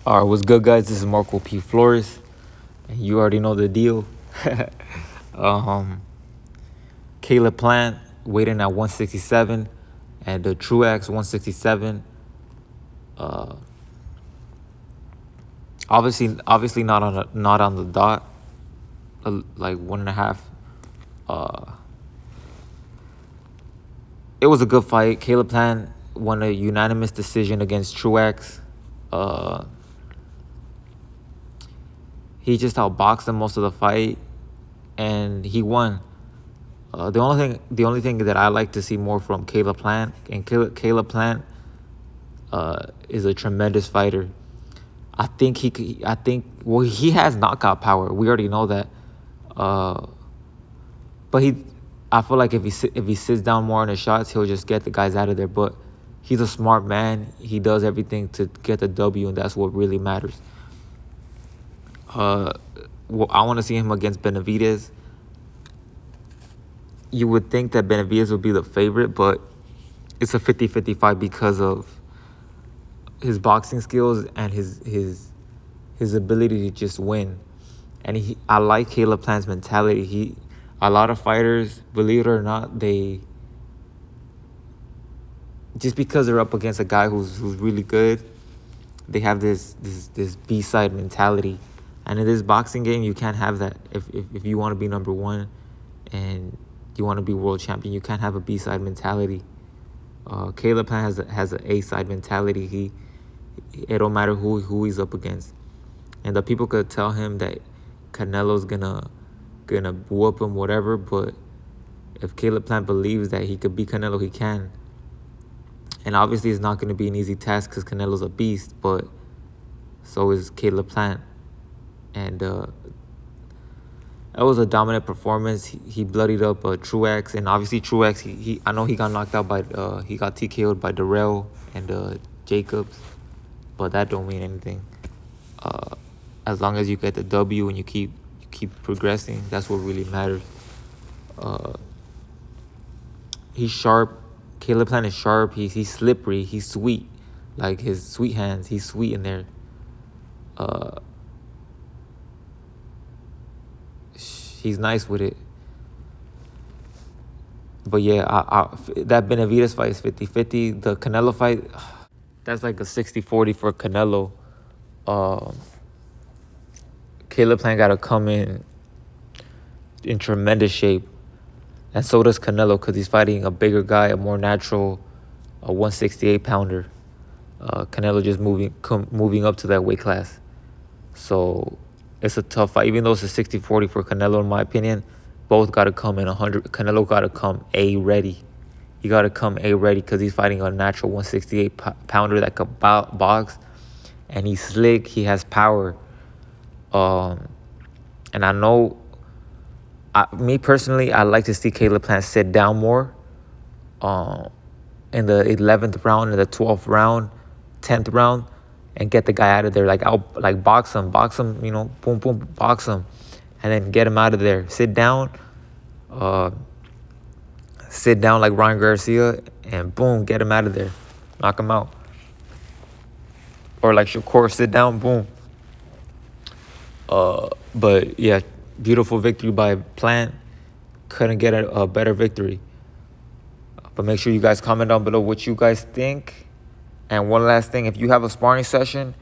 All right, what's good, guys? This is Marco P. Flores, and you already know the deal. um, Caleb Plant waiting at 167, and the Truax 167. Uh, obviously not on the dot, like 1.5. It was a good fight. Caleb Plant won a unanimous decision against Truax. He just outboxed him most of the fight, and he won. The only thing that I like to see more from Caleb Plant, and Caleb Plant is a tremendous fighter. I think he has knockout power. We already know that. But I feel like if he sits down more on his shots, he'll just get the guys out of there. But he's a smart man. He does everything to get the W, and that's what really matters. I want to see him against Benavidez. You would think that Benavidez would be the favorite, but it's a 50-50 fight because of his boxing skills and his ability to just win. And I like Caleb Plant's mentality. A lot of fighters, believe it or not, they just because they're up against a guy who's really good, they have this B-side mentality. And in this boxing game, you can't have that. If you want to be number one and you want to be world champion, you can't have a B-side mentality. Caleb Plant has an A-side mentality. It don't matter who he's up against. And the people could tell him that Canelo's gonna whoop him, whatever. But if Caleb Plant believes that he could beat Canelo, he can. And obviously, it's not going to be an easy task because Canelo's a beast, but so is Caleb Plant. And that was a dominant performance. He bloodied up Truax, and obviously Truax. I know he got knocked out by he got TKO'd by Darrell and Jacobs, but that don't mean anything. As long as you get the W and you keep progressing, that's what really matters. He's sharp. Caleb Plant is sharp. He's slippery. He's sweet, like his sweet hands. He's sweet in there. He's nice with it. But yeah, that Benavidez fight is 50-50. The Canelo fight, that's like a 60-40 for Canelo. Caleb Plant got to come in tremendous shape. And so does Canelo because he's fighting a bigger guy, a more natural 168-pounder. Canelo just moving up to that weight class. So it's a tough fight. Even though it's a 60-40 for Canelo, in my opinion, both got to come in 100. Canelo got to come A-ready. He got to come A-ready because he's fighting a natural 168-pounder that could box. And he's slick. He has power. And I know, me personally, I like to see Caleb Plant sit down more in the 11th round, in the 12th round, 10th round, and get the guy out of there. Like, box him, you know, boom, boom, box him, and then get him out of there. Sit down like Ryan Garcia, and boom, get him out of there. Knock him out. Or like Shakur, sit down, boom. But yeah, beautiful victory by Plant. Couldn't get a better victory. But make sure you guys comment down below what you guys think. And one last thing, if you have a sparring session,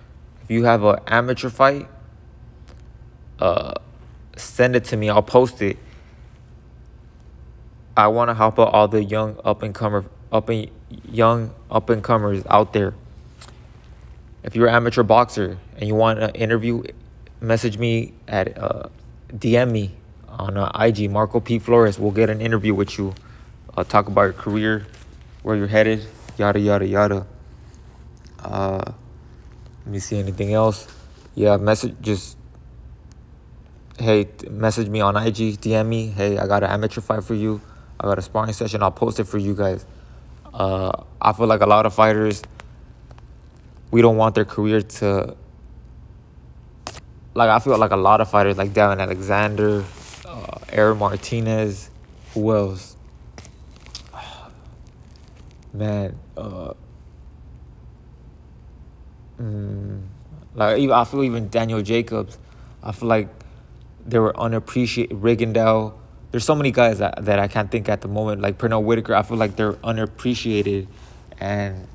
if you have an amateur fight, send it to me. I'll post it. I want to help out all the young up-and-comers out there. If you're an amateur boxer and you want an interview, message me at DM me on IG, Marco P. Flores. We'll get an interview with you. Talk about your career, where you're headed, yada, yada, yada. Let me see anything else. Yeah, message me on IG, DM me. Hey, I got an amateur fight for you. I got a sparring session. I'll post it for you guys. I feel like a lot of fighters, we don't want their career to... Like, I feel like a lot of fighters, like Devin Alexander, Aaron Martinez, who else? Man, Like even I feel even Daniel Jacobs, I feel like they were unappreciated. Rigondeaux, there's so many guys that I can't think at the moment. Like Pernell Whitaker, I feel like they're unappreciated, and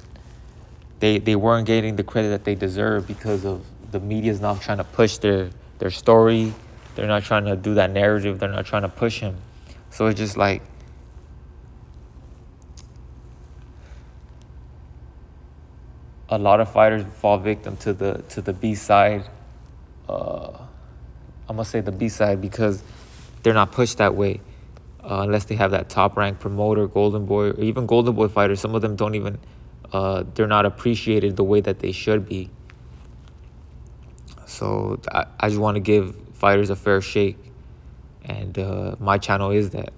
they weren't getting the credit that they deserve because of the media's not trying to push their story. They're not trying to do that narrative. They're not trying to push him. So it's just like a lot of fighters fall victim to the B side. I'm gonna say the B side because they're not pushed that way unless they have that top ranked promoter, Golden Boy, or even Golden Boy fighters. Some of them don't even they're not appreciated the way that they should be. So I just want to give fighters a fair shake, and my channel is that.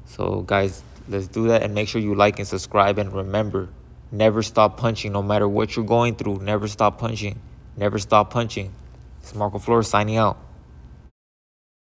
So guys, let's do that, and make sure you like and subscribe, and remember, never stop punching. No matter what you're going through, never stop punching. Never stop punching. It's Marco Flores signing out.